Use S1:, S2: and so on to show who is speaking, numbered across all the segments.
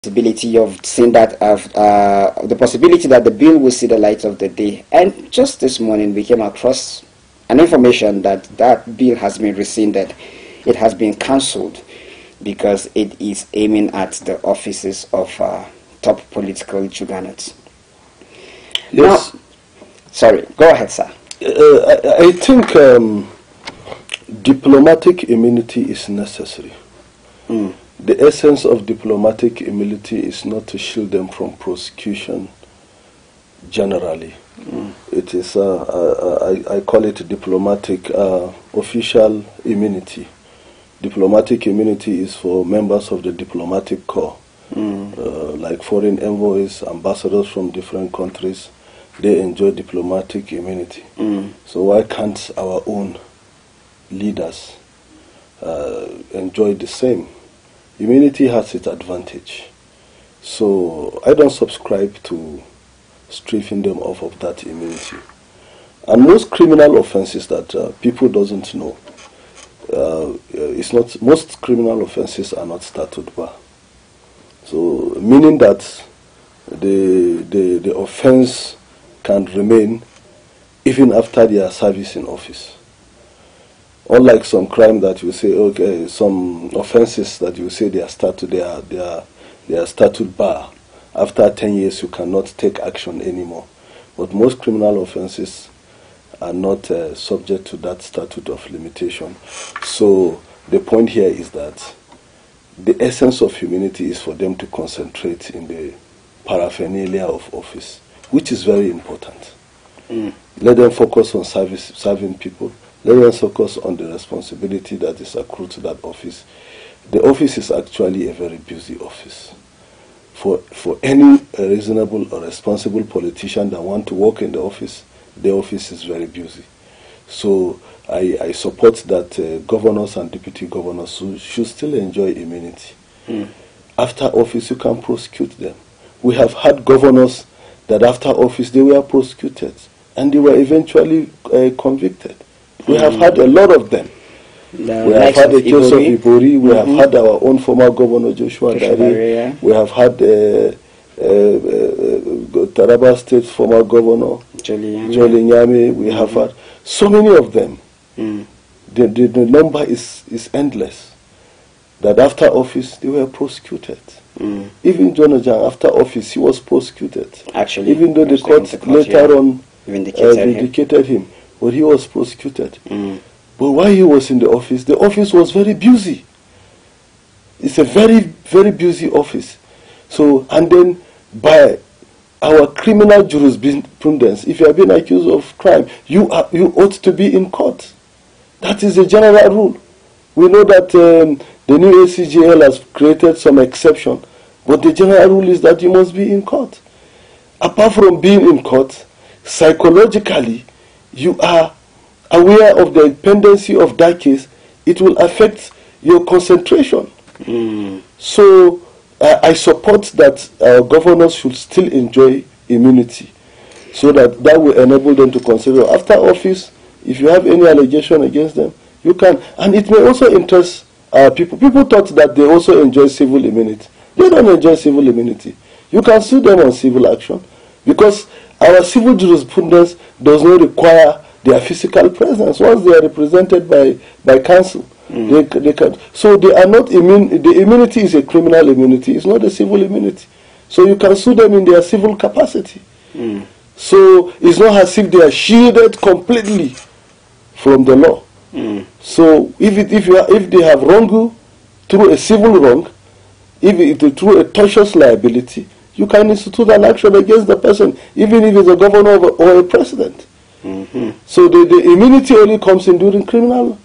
S1: possibility of seeing that the possibility that the bill will see the light of the day. And just this morning we came across an information that that bill has been rescinded. It has been cancelled because it is aiming at the offices of top political juggernauts.
S2: Yes.
S1: Now, sorry, go ahead, sir.
S2: I think diplomatic immunity is necessary. The essence of diplomatic immunity is not to shield them from prosecution generally. It is, I call it diplomatic official immunity. Diplomatic immunity is for members of the diplomatic corps, like foreign envoys, ambassadors from different countries. They enjoy diplomatic immunity. So why can't our own leaders enjoy the same? Immunity has its advantage. So I don't subscribe to stripping them off of that immunity. And most criminal offenses that people doesn't know, most criminal offenses are not statute bar. So meaning that the offense can remain even after their service in office. Unlike some crime that you say, okay, some offenses that you say they are statute bar. After 10 years, you cannot take action anymore. But most criminal offenses are not subject to that statute of limitation. So the point here is that the essence of immunity is for them to concentrate in the paraphernalia of office, which is very important. Let them focus on serving people. Let them focus on the responsibility that is accrued to that office. The office is actually a very busy office. For any reasonable or responsible politician that want to work in the office is very busy. So I support that governors and deputy governors should still enjoy immunity. After office, you can prosecute them. We have had governors that after office, they were prosecuted and they were eventually convicted. We have had a lot of them. We have had the case of Ibori. We have had our own former governor Joshua Dari. We have had Taraba State former governor Jolly Nyame. We have had so many of them. The number is endless. That after office they were prosecuted. Even John Ojang, after office, he was prosecuted. Actually, even though the court later on vindicated him, but he was prosecuted. But while he was in the office was very busy. It's a very, very busy office. So, and then by our criminal jurisprudence, if you have been accused of crime, you ought to be in court. That is the general rule. We know that the new ACGL has created some exception, but the general rule is that you must be in court. Apart from being in court, psychologically, you are aware of the pendency of that case. It will affect your concentration. So I support that our governors should still enjoy immunity, so that will enable them to consider after office. If you have any allegation against them, you can. And it may also interest people. People thought that they also enjoy civil immunity. They don't enjoy civil immunity. You can sue them on civil action because our civil jurisprudence does not require their physical presence. Once they are represented by counsel, they can. So they are not immune. The immunity is a criminal immunity. It's not a civil immunity. So you can sue them in their civil capacity. So it's not as if they are shielded completely from the law. So if they have wronged you through a civil wrong, through a tortious liability, you can institute an action against the person, even if it's a governor or a president. So the immunity only comes in during criminal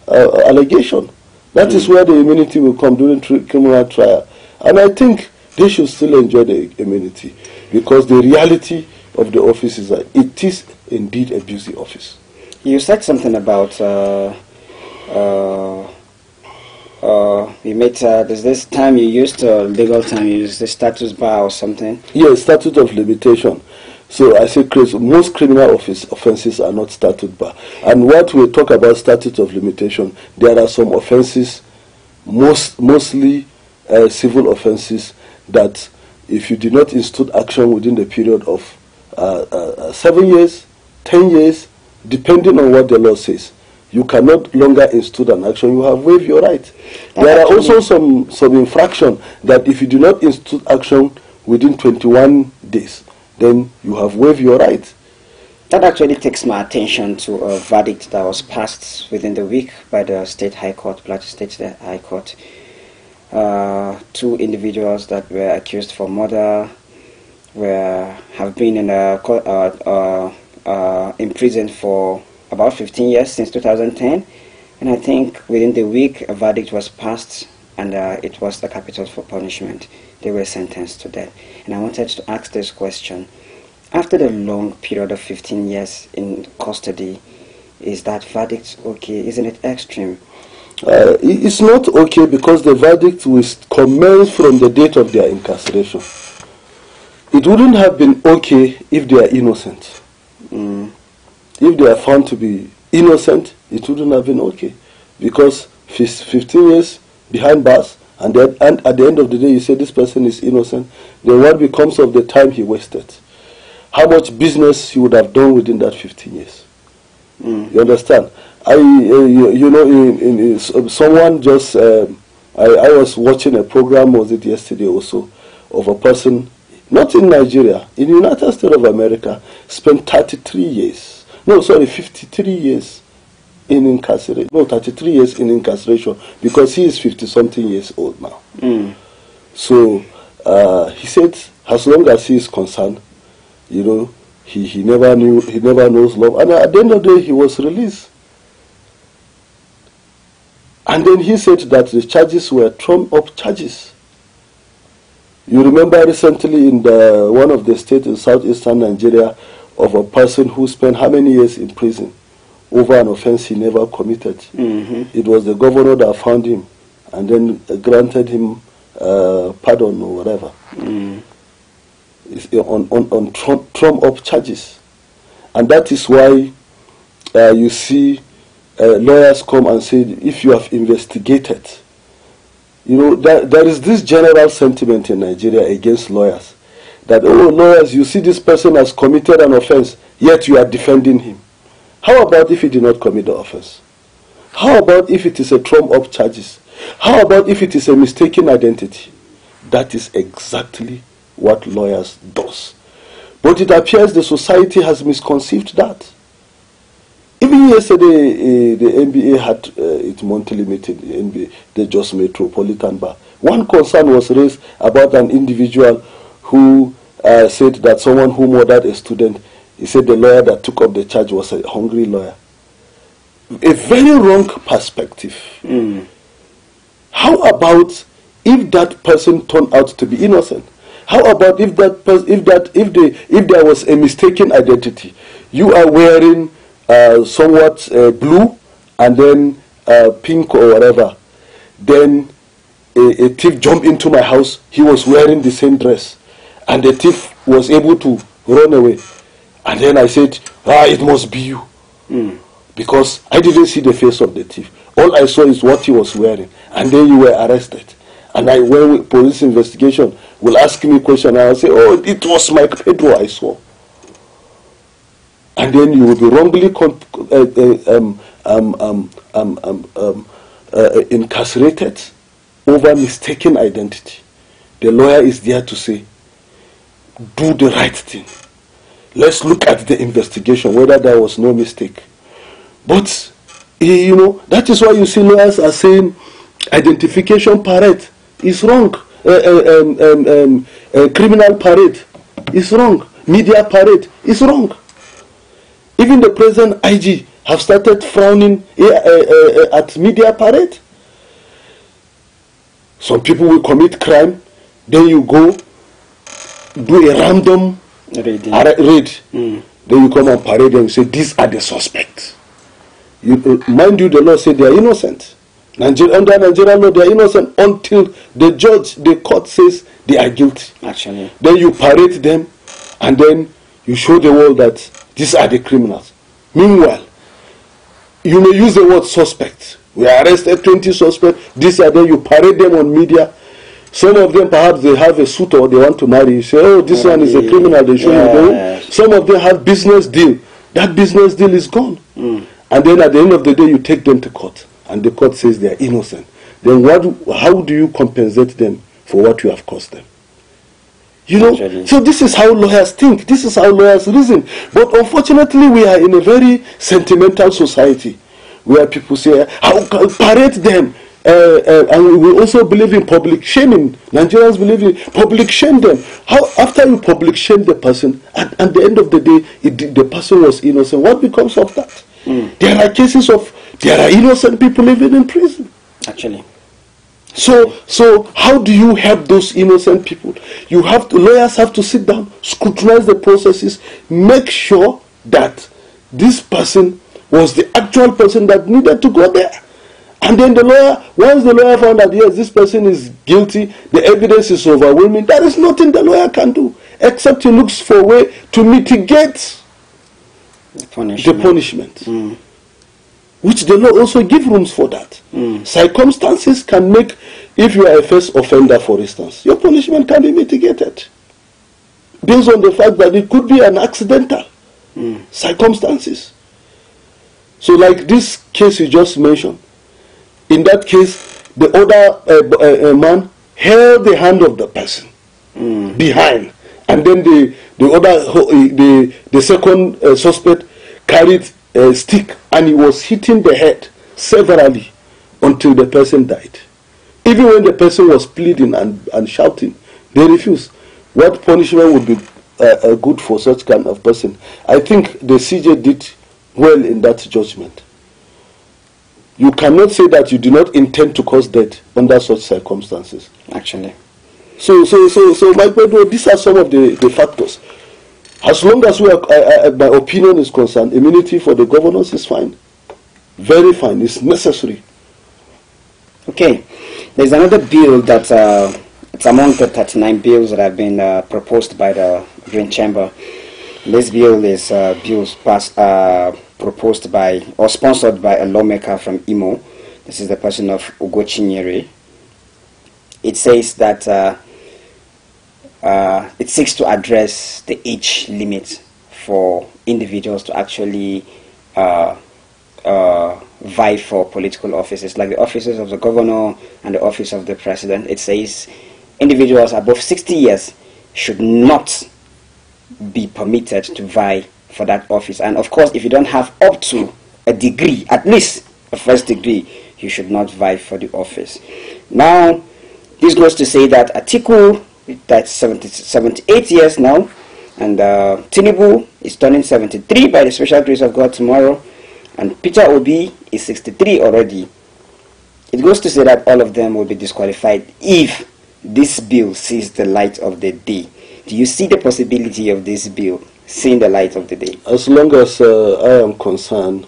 S2: allegation. That is where the immunity will come during criminal trial. And I think they should still enjoy the immunity because the reality of the office is that it is indeed a busy office.
S1: You said something about you made there's this time you used legal time you used the status bar or something.
S2: Yes, statute of limitation. So I say most criminal offenses are not statute bar. And what we talk about statute of limitation, there are some offenses mostly civil offences that if you did not institute action within the period of 7 years, 10 years, depending on what the law says, you cannot longer institute an action. You have waived your right. There are also some infraction that if you do not institute action within 21 days, then you have waived your right.
S1: That actually takes my attention to a verdict that was passed within the week by the State High Court, Plateau State High Court. 2 individuals that were accused for murder have been in prison for about 15 years since 2010, and I think within the week a verdict was passed, and it was the capital for punishment. They were sentenced to death. And I wanted to ask this question: after the long period of 15 years in custody, is that verdict okay? Isn't it extreme?
S2: It's not okay, because the verdict will commence from the date of their incarceration. It wouldn't have been okay if they are innocent. If they are found to be innocent, it wouldn't have been okay, because 15 years behind bars, and at the end of the day you say this person is innocent, then what becomes of the time he wasted? How much business he would have done within that 15 years? You understand? Someone just, I was watching a program, was it yesterday also, of a person, not in Nigeria, in the United States of America, spent 53 years, 53 years in incarceration, 33 years in incarceration, because he is 50-something years old now. So he said, as long as he is concerned, he never knows love, and at the end of the day he was released. And then he said that the charges were trumped-up charges. You remember recently in one of the states in southeastern Nigeria, of a person who spent how many years in prison over an offense he never committed. It was the governor that found him and then granted him pardon or whatever. It's on trumped-up charges. And that is why you see lawyers come and say, if you have investigated, there is this general sentiment in Nigeria against lawyers, that, oh, lawyers, you see this person has committed an offense, yet you are defending him. How about if he did not commit the offense? How about if it is a trumped-up charges? How about if it is a mistaken identity? That is exactly what lawyers does. But it appears the society has misconceived that. Even yesterday, the NBA had its monthly meeting, the NBA, the Jos Metropolitan Bar. One concern was raised about an individual who said that someone who murdered a student, he said the lawyer that took up the charge was a hungry lawyer. A very wrong perspective. How about if that person turned out to be innocent? How about if there was a mistaken identity? You are wearing somewhat blue and then pink or whatever. Then a thief jumped into my house. He was wearing the same dress, and the thief was able to run away. And then I said, it must be you, because I didn't see the face of the thief. All I saw is what he was wearing, and then you were arrested. And when police investigation will ask me a question, I'll say, oh, it was Mike Pedro I saw. And then you will be wrongly incarcerated over mistaken identity. The lawyer is there to say, do the right thing. Let's look at the investigation, whether there was no mistake. But, that is why you see lawyers are saying identification parade is wrong. Criminal parade is wrong. Media parade is wrong. Even the present IG have started frowning at media parade. Some people will commit crime, then you go do a random raid. Then you come on parade and you say, these are the suspects. Mind you, the law said they are innocent. Under Nigerian law, they are innocent until the court says they are guilty. Actually. Then you parade them, and then you show the world that these are the criminals. Meanwhile, you may use the word suspect. We arrested 20 suspects. These are them. You parade them on media. Some of them perhaps they have a suitor they want to marry. You say, oh, this one is a criminal, they show you go. Some of them have business deal. That business deal is gone. And then at the end of the day, you take them to court. And the court says they are innocent. Then how do you compensate them for what you have cost them? You know, so this is how lawyers think. This is how lawyers reason. But unfortunately, we are in a very sentimental society where people say, how can parade them? And we also believe in public shaming. Nigerians believe in public shame them. How after you public shame the person, at the end of the day, the person was innocent. What becomes of that? There are cases of there are innocent people living in prison.
S1: Actually.
S2: So how do you help those innocent people? Lawyers have to sit down, scrutinize the processes, make sure that this person was the actual person that needed to go there. And then once the lawyer found that yes, this person is guilty, the evidence is overwhelming, there is nothing the lawyer can do except he looks for a way to mitigate the punishment. Which the law also give rooms for that. Circumstances can make, if you are a first offender, for instance, your punishment can be mitigated based on the fact that it could be an accidental circumstances. So like this case you just mentioned, in that case, the other man held the hand of the person behind, and then the second suspect carried a stick and he was hitting the head severally until the person died. Even when the person was pleading and shouting, they refused. What punishment would be good for such kind of person? I think the CJ did well in that judgment. You cannot say that you do not intend to cause death under such circumstances.
S1: Actually.
S2: So my brother, these are some of the factors. As long as my opinion is concerned, immunity for the governors is fine. Very fine. It's necessary.
S1: Okay. There's another bill that it's among the 39 bills that have been proposed by the Green Chamber. This bill is proposed by or sponsored by a lawmaker from Imo. This is the person of Shirye. It says that it seeks to address the age limit for individuals to actually vie for political offices, like the offices of the governor and the office of the president. It says individuals above 60 years should not be permitted to vie for that office. And of course, if you don't have up to a degree, at least a first degree, you should not vie for the office. Now, this goes to say that Atiku, that's 78 years now, and Tinubu is turning 73 by the special grace of God tomorrow, and Peter Obi is 63 already. It goes to say that all of them will be disqualified if this bill sees the light of the day. Do you see the possibility of this bill seeing the light of the day?
S2: As long as I am concerned,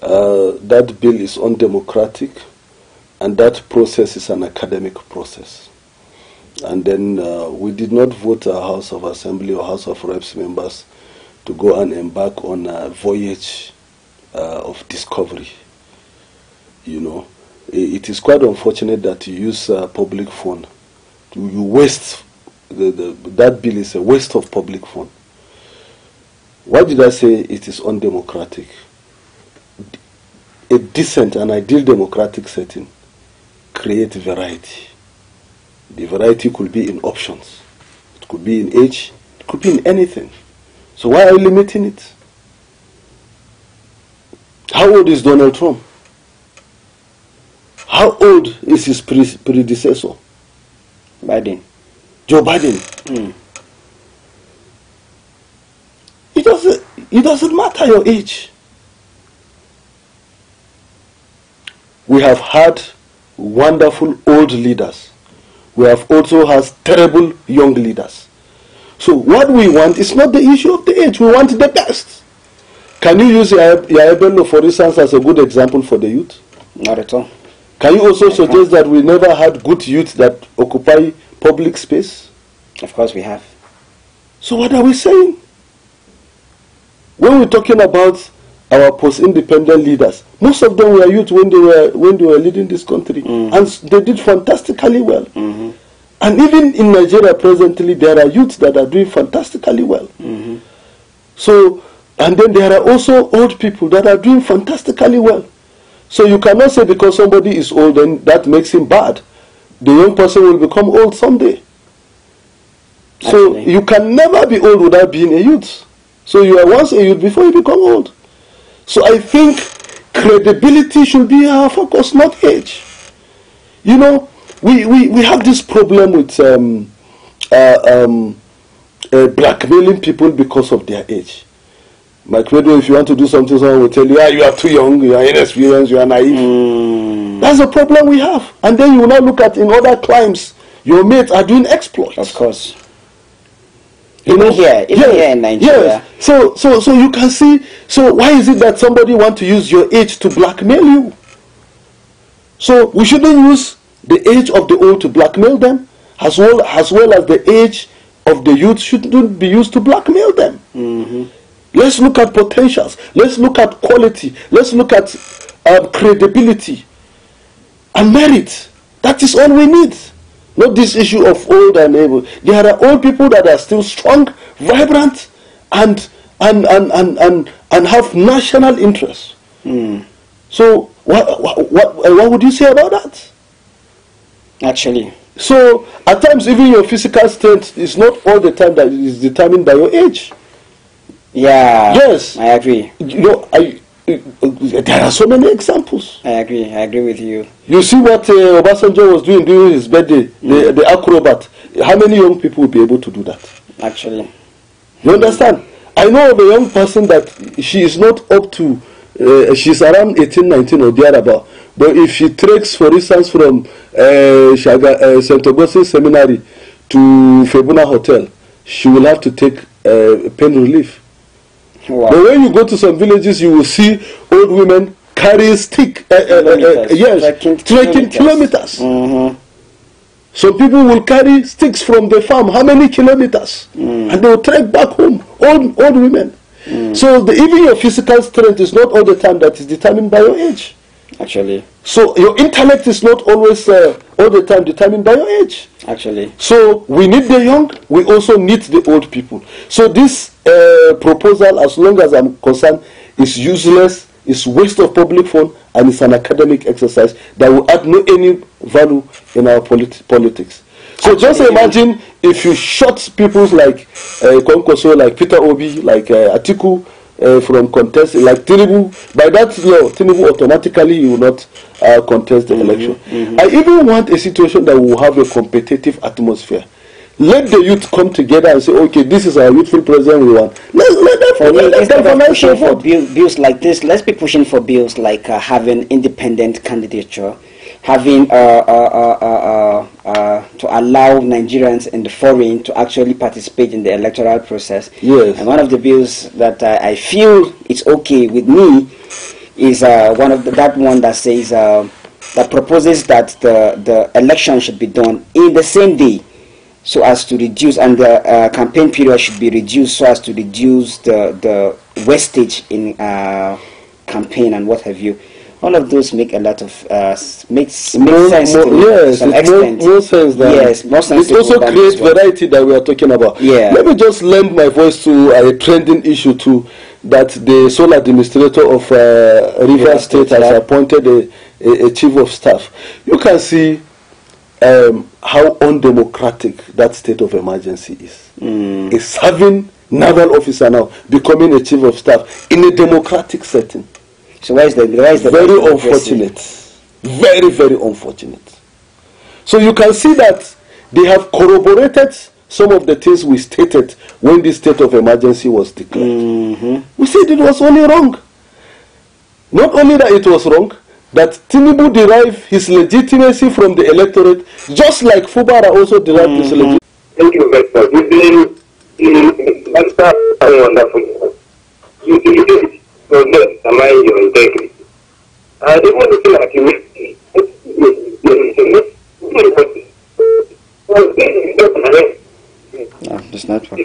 S2: that bill is undemocratic, and that process is an academic process. And then we did not vote our House of Assembly or House of Reps members to go and embark on a voyage of discovery. You know, it is quite unfortunate that you use public fund. You waste, that bill is a waste of public fund. Why did I say it is undemocratic? A decent and ideal democratic setting creates variety. The variety could be in options. It could be in age. It could be in anything. So why are you limiting it? How old is Donald Trump? How old is his predecessor?
S1: Biden.
S2: Joe Biden. It doesn't matter your age. We have had wonderful old leaders. We have also had terrible young leaders. So what we want is not the issue of the age. We want the best. Can you use Yahya Bello, for instance, as a good example for the youth?
S1: Not at all.
S2: Can you also suggest that we never had good youth that occupy public space?
S1: Of course we have.
S2: So what are we saying? When we're talking about our post-independent leaders, most of them were youth when they were leading this country, and they did fantastically well. And even in Nigeria presently, there are youths that are doing fantastically well. So, and then there are also old people that are doing fantastically well. So you cannot say because somebody is old and that makes him bad. The young person will become old someday. So you can never be old without being a youth. So you are once a youth before you become old. So I think credibility should be our focus, not age. You know, we have this problem with blackmailing people because of their age. Like, if you want to do something, someone will tell you, you are too young, you are inexperienced, you are naive. That's a problem we have. And then you will now look at in other climes, your mates are doing exploits.
S1: Of course. Even here in Nigeria.
S2: Yes. So you can see, so why is it that somebody want to use your age to blackmail you? So we shouldn't use the age of the old to blackmail them, as well as the age of the youth shouldn't be used to blackmail them. Let's look at potentials. Let's look at quality. Let's look at credibility and merit. That is all we need. Not this issue of old and able. There are old people that are still strong, vibrant, and have national interests. So what would you say about that?
S1: Actually.
S2: So at times even your physical strength is not all the time that it is determined by your age.
S1: Yeah.
S2: Yes.
S1: I agree.
S2: You know, there are so many examples.
S1: I agree with you.
S2: You see what Obasanjo was doing during his birthday, the acrobat. How many young people will be able to do that?
S1: Actually.
S2: You understand? I know of a young person that she is not up to, she's around 18, 19 or thereabout. But if she treks, for instance, from St. Augustine Seminary to Febuna Hotel, she will have to take pain relief.
S1: Wow.
S2: But when you go to some villages, you will see old women carrying stick, trekking kilometers. Some people will carry sticks from the farm. How many kilometers? And they will trek back home. Old women. So even your physical strength is not all the time that is determined by your age.
S1: Actually. So
S2: your intellect is not always all the time determined by your age.
S1: Actually.
S2: So we need the young, we also need the old people. So this proposal, as long as I'm concerned, is useless, it's waste of public fund, and it's an academic exercise that will add no any value in our politics. So just imagine if you shot people like Konkoso, like Peter Obi, like Atiku, from contest, like Tinubu. By that law, Tinubu automatically you will not contest the election. I even want a situation that will have a competitive atmosphere. Let the youth come together and say, okay, this is our youthful president we want. Let them
S1: pushing for bills like this. Let's be pushing for bills like having independent candidature, having to allow Nigerians in the foreign to actually participate in the electoral process.
S2: Yes.
S1: And one of the bills that I feel it's okay with me is that one that says that proposes that the election should be done in the same day, so as to reduce, and the campaign period should be reduced so as to reduce the wastage in campaign and what have you. All of those make a lot of makes sense to some extent.
S2: More sense than
S1: yes, more sense.
S2: It also creates variety that we are talking about.
S1: Yeah.
S2: Let me just lend my voice to a trending issue too, that the sole administrator of Rivers State has appointed a chief of staff. You can see how undemocratic that state of emergency is. A serving naval officer now becoming a chief of staff in a democratic setting.
S1: So where is the
S2: very unfortunate, very, very unfortunate. So you can see that they have corroborated some of the things we stated when this state of emergency was declared. We said it was only wrong. Not only that it was wrong, that Tinubu derived his legitimacy from the electorate, just like Fubara also derived his legitimacy.
S3: Thank you very much. You've been wonderful. You mind your integrity. They want to feel like you
S1: no, this network.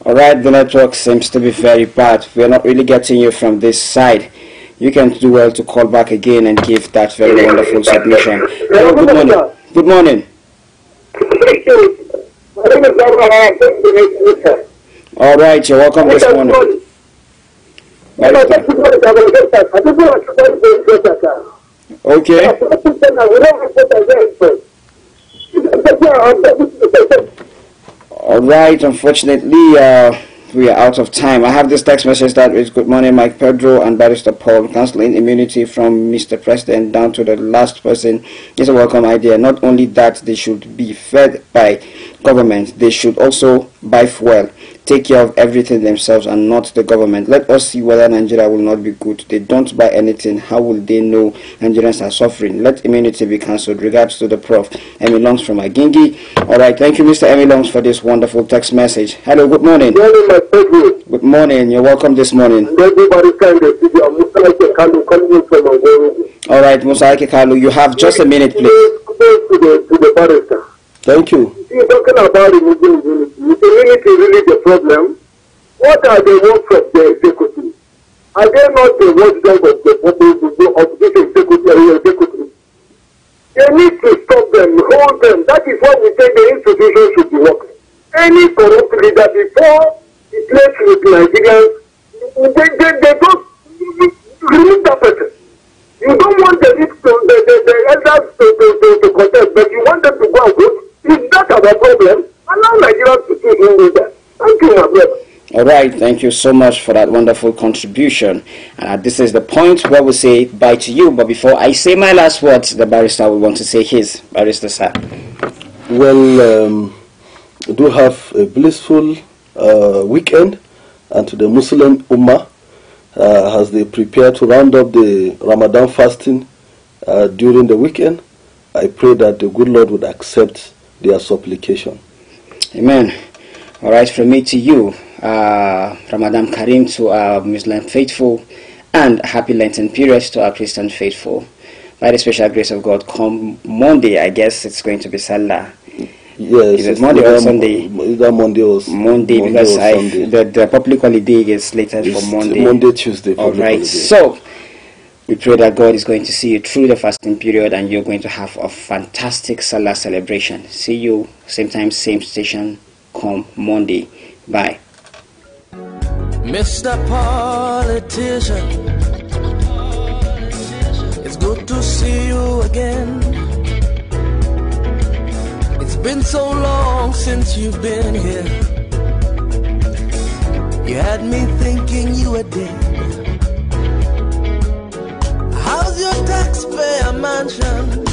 S1: Alright, the network seems to be very bad. We are not really getting you from this side. You can do well to call back again and give that very wonderful submission. Hello, good morning. Good morning. All right, you're welcome this morning. Okay. All right, unfortunately, we are out of time. I have this text message that is, good morning, Mike Pedro and Barrister Paul, cancelling immunity from Mr. President down to the last person is a welcome idea. Not only that, they should be fed by government, they should also buy fuel, take care of everything themselves and not the government. Let us see whether Nigeria will not be good. They don't buy anything. How will they know Nigerians are suffering? Let immunity be cancelled. Regards to the Prof. Emmy Longs from Agingi. All right, thank you, Mr. Emmy Longs, for this wonderful text message. Hello, good morning. Good morning. You're welcome this morning. All right, Musa Kalu, you have just a minute, please.
S2: Thank you.
S3: You're talking about immunity. Immunity is really the problem. What are the works of the executive? Are they not the watchdog of the this executive? They need to stop them, hold them. That is why we say the institution should be working. Any corrupt leader before he plays with Nigerians, they don't remove that person. You don't want the elders to contest, but you want them to go and vote. Is that our problem? Allow Nigerians to see him with that. Thank you, my brother.
S1: All right, thank you so much for that wonderful contribution. This is the point where we say bye to you. But before I say my last words, the barrister will want to say his. Barrister, sir.
S2: Well, do have a blissful weekend, and to the Muslim Ummah, as they prepare to round up the Ramadan fasting during the weekend, I pray that the good Lord would accept their supplication.
S1: Amen. All right, from me to you, Ramadan Kareem to our Muslim faithful, and happy Lenten period to our Christian faithful. By the special grace of God, come Monday, I guess it's going to be Salah.
S2: Yes,
S1: is it Monday or Sunday?
S2: Either Monday or
S1: Monday, because the public holiday is slated for Monday.
S2: Monday, Tuesday.
S1: All right, holiday. So we pray that God is going to see you through the fasting period, and you're going to have a fantastic Salah celebration. See you same time, same station, come Monday. Bye.
S4: Mr. Politician, it's good to see you again. It's been so long since you've been here. You had me thinking you were dead. How's your taxpayer mansion?